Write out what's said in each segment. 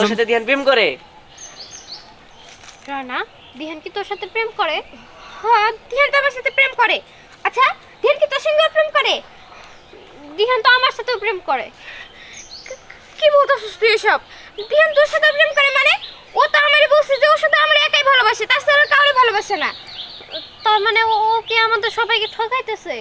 তোর সাথে দিহান প্রেম করে? রানা, দিহান কি তোর সাথে প্রেম করে? হ্যাঁ, দিহান তো আমার সাথে প্রেম করে। আচ্ছা, দিহান কি তোর সঙ্গে প্রেম করে? দিহান তো আমার সাথেও প্রেম করে। কি বলতেছিস তুই এসব? দিহান তোর সাথে প্রেম করে মানে? ও তো আমারে বলছে যে ও শুধু আমার একাই ভালোবাসে, তাছাড়া কাউরে ভালোবাসে না। তার মানে ও কি আমাদের সবাইকে ঠকাইতেছে?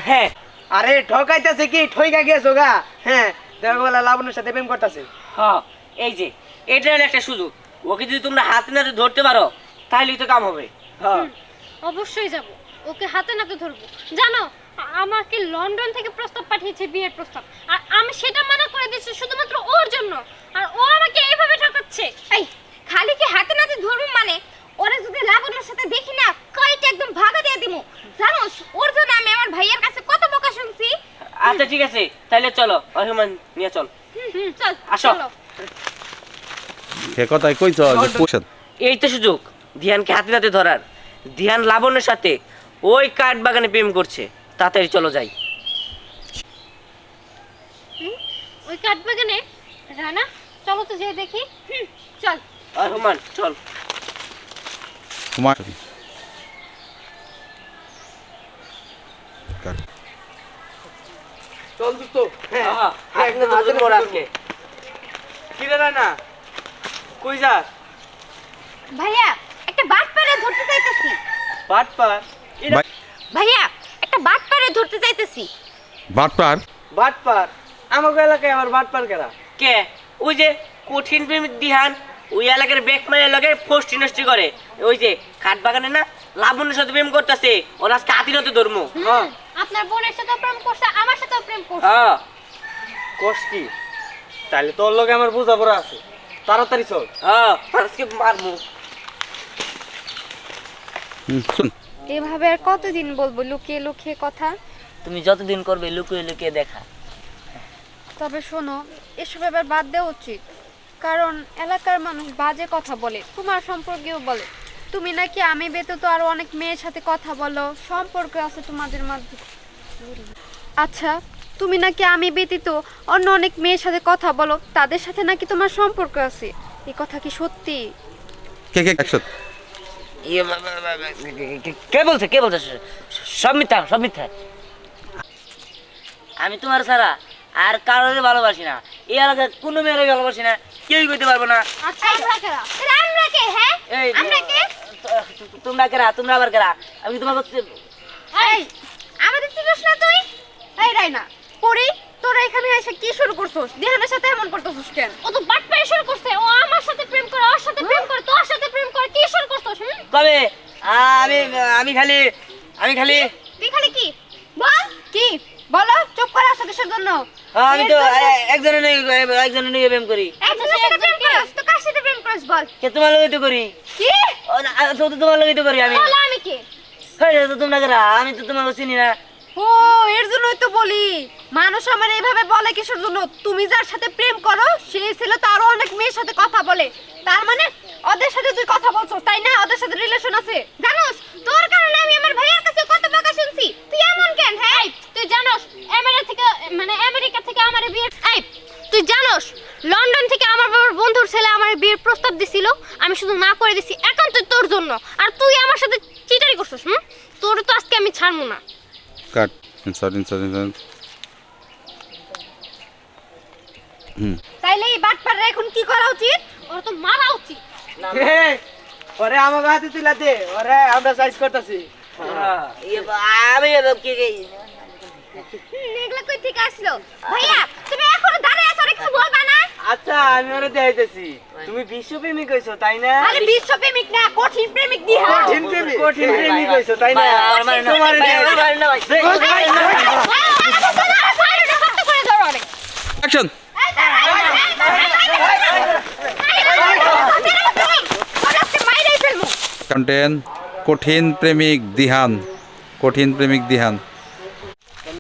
হ্যাঁ, আরে ঠকাইতেছে কি, ঠইকা গেছো গা। হ্যাঁ, দেখো বলা লাবণের সাথে প্রেম করতেছে। হ্যাঁ, এই যে এটা হলো একটা সুযোগ। ওকে যদি তোমরা হাতে নাতে ধরতে পারো তাহলেই তো কাম হবে। হ্যাঁ, অবশ্যই যাব, ওকে হাতে নাতে ধরবো। জানো, আমাকে লন্ডন থেকে প্রস্তাব পাঠিয়েছে, বিয়ের প্রস্তাব, আর আমি সেটা মানা করে দিয়েছি শুধুমাত্র ওর জন্য। আর ও আমাকে এইভাবে ঠকাচ্ছে। এই খালি কি হাতে নাতে ধরবো মানে? ওরা যদি লাবণ্যর সাথে দেখি না, কয়টা একদম ভাগা দিয়ে দিমু। জানোস, ওর জন্য আমি আমার ভাইয়ের কাছে কত বকা শুনছি। আচ্ছা ঠিক আছে, তাহলে চলো অভিমান নিয়ে চল। চল, আসো। চলো। কে কথাই কইছ যে এই তো সুযোগ ধিয়ানকে হাতে নাতে ধরার। ধিয়ান লাবণ্যের সাথে ওই কাঠ বাগানে প্রেম করছে, তাড়াতাড়ি চলো যাই। ওই কাঠবাগানে? রানা, চলো তো যেয়ে দেখি। চল। রহমান চল। তোমার চল দোস্ত। হ্যাঁ, আজকে কি রে না কই যাস? ভাইয়া, একটা বাটপারে ধরতে চাইতেছি। বাটপার? ভাইয়া, একটা বাটপারে ধরতে চাইতেছি। বাটপার? বাটপার? আমাকে এলাকায় আবার বাটপার কেরা? কে? ওই যে কঠিন প্রেমিক দিহান ওই এলাকার বেক মায়ের লগে ফষ্টি নষ্টি করে। ওই যে কাঠ বাগানে না লাবণ্যের সাথে প্রেম করতেছে, ওরা আজকে হাতিনতে ধর্ম। আপনার বোনের সাথে প্রেম করছে, আমার সাথেও প্রেম করছে। হ্যাঁ, কষ্টি তাহলে তোর লগে আমার বোঝাপড়া আছে, তাড়াতাড়ি চল। হ্যাঁ, আজকে মারমু। শুন, এভাবে আর কতদিন বলবো লুকিয়ে লুকিয়ে কথা? তুমি যতদিন করবে লুকিয়ে লুকিয়ে দেখা। তবে শোনো, এসব এবার বাদ দেওয়া উচিত, কারণ এলাকার মানুষ বাজে কথা বলে, তোমার সম্পর্কেও বলে। তুমি নাকি আমি ব্যতীত আরো অনেক মেয়ের সাথে কথা বলো, সম্পর্ক আছে তোমাদের মধ্যে। আচ্ছা, তুমি নাকি আমি ব্যতীত অন্য অনেক মেয়ের সাথে কথা বলো, তাদের সাথে নাকি তোমার সম্পর্ক আছে, এই কথা কি সত্যি? কে কে একসাথে? কে বলছে? কে বলছে? সব মিথ্যা, সব মিথ্যা। আমি তোমার ছাড়া আর কারোর ভালোবাসি না, এই এলাকায় কোনো মেয়েরই ভালোবাসি না, কেউই করতে পারবো না। আচ্ছা, আমরা কে? হ্যাঁ, আমরা কে? তোমরা কেরা? তোমরা আবার কেরা? আমি তোমার এই আমাদের চিনিস না তুই? এই রাইনা, পরি, তোরা এখানে এসে কি শুরু করছস? দিহানের সাথে এমন করতেছস কেন? ও তো বাটপাড়ি শুরু করছে, ও আমার সাথে প্রেম করে, ওর সাথে প্রেম করে, তোর সাথে প্রেম করে, কি শুরু করছস? কবে? আমি খালি তুই খালি কি বল? কি বলো? চুপ করে আছো কিসের জন্য? আমি তো একজনের নিয়ে প্রেম করি। একজনের সাথে প্রেম করছ? তো কার সাথে প্রেম করছ বল? কে তোমার লগে তো করি? কি? তোমার লগে তো করি আমি। বলো আমি কে? তো তোমরা কেরা? আমি তো তোমাকে চিনি না। ও, এর জন্যই তো বলি, মানুষ আমার এইভাবে বলে কিসের জন্য? তুমি যার সাথে প্রেম করো সেই ছিল তো আরো অনেক মেয়ের সাথে কথা বলে, তার মানে ওদের সাথে তুই কথা বলছো, তাই না? ওদের সাথে রিলেশন আছে। জানোস, তোর কারণে আমি আমার ভাইয়ের কাছে কত বকা শুনছি। তুই এমন কেন? হ্যাঁ, তুই জানোস আমেরিকা থেকে আমার বিয়ে, এই তুই জানোস লন্ডন থেকে আমার বাবার বন্ধুর ছেলে আমার বিয়ের প্রস্তাব দিছিল, আমি শুধু না করে দিছি একান্ত তোর জন্য, আর তুই আমার সাথে চিটারি করছিস। তোর তো আজকে আমি ছাড়বো না। কাট ইনসার্ট তাইলে এই বাটপাড়া এখন কি করা উচিত? ওর তো মারা উচিত। ওরে আমাকে হাতে তুলা দে, ওরে আমরা সাইজ করতেছি। আমি এগুলা কই থেকে আসলো? ভাইয়া, তুমি এখনো দাঁড়ায় আছো, আর কিছু বলবা না? আচ্ছা, আমি ওরে দেখাইতেছি তুমি বিশ্বপ্রেমিক হইছো, তাই না? আরে বিশ্বপ্রেমিক না, কঠিন প্রেমিক দিহা। কঠিন প্রেমিক হইছো, তাই না? তোমার অ্যাকশন। কন্টেন্ট কঠিন প্রেমিক দিহান।